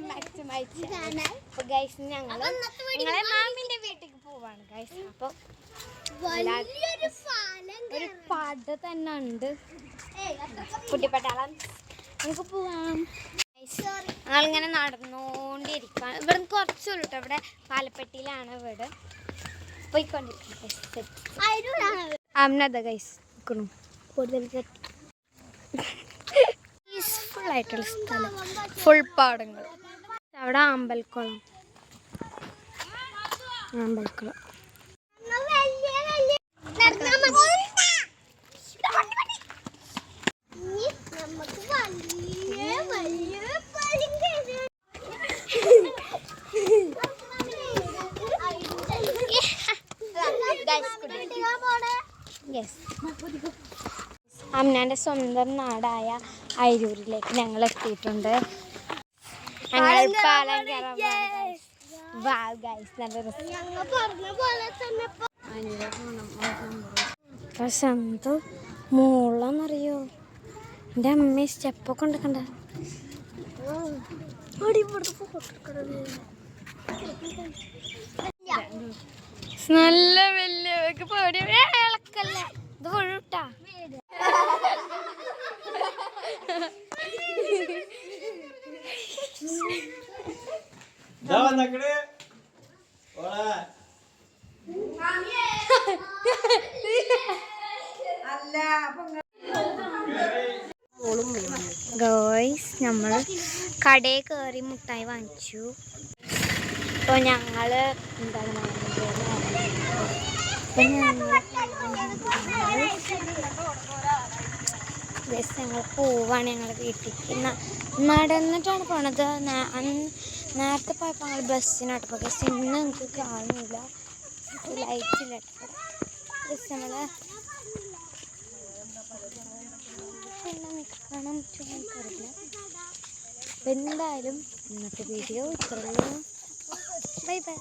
Welcome back to my channel. അപ്പോൾ guys ഞങ്ങളെ മാമിന്റെ വീട്ടിലേക്ക് പോവാണ് ഗൈസ്. അപ്പോൾ ഒരു പട തന്നെ ഉണ്ട് കുട്ടിപ്പട്ടാളം. നമുക്ക് പോവാം. ഞങ്ങളിങ്ങനെ നടന്നുകൊണ്ടിരിക്കുകയാണ്. ഇവിടുന്ന് കുറച്ചുള്ളൂ കേട്ടോ. ഇവിടെ പാലപ്പെട്ടിയിലാണ് വീട്. പോയിക്കൊണ്ടിരിക്കുന്നത് അമ്നത ഗൈസ് കൂടുതൽ പീസ്ഫുൾ ആയിട്ടുള്ള സ്ഥലം, ഫുൾ പാടങ്ങൾ. അവിടെ അമ്പലക്കുളം. അമ്നാന്റെ സ്വന്തം നാടായ അയിരൂരിലേക്ക് ഞങ്ങൾ എത്തിയിട്ടുണ്ട്. ഞങ്ങൾ പാലം കയറാൻ പക്ഷെ എന്ത് മൂളന്നറിയോ? എൻ്റെ അമ്മ സ്റ്റെപ്പൊക്കെ ഉണ്ട് കണ്ട. നല്ല വലിയ പേടി ഇളക്കല്ലേ ഇത് വീഴൂട്ടാ. ഗോയ്സ് നമ്മൾ കടയിൽ കയറി മുട്ടായി വാങ്ങിച്ചു. അപ്പോൾ ഞങ്ങൾ എന്താണ് ഞങ്ങൾ പോവാണ് ഞങ്ങളുടെ വീട്ടിലേക്ക്. നടന്നിട്ടാണ് പോണത്. നേരത്തെ പോയപ്പോൾ ഞങ്ങൾ ബസ്സിനായിട്ട് പോയി. പക്ഷെ ഇന്ന് എനിക്ക് കാണുന്നില്ല, ലൈറ്റില്ല. നമ്മൾ കാണാൻ പറ്റുമോ എനിക്കറിയില്ല. അപ്പം എന്തായാലും ഇന്നത്തെ വീഡിയോ ഇത്രയുള്ളൂ. Bye by.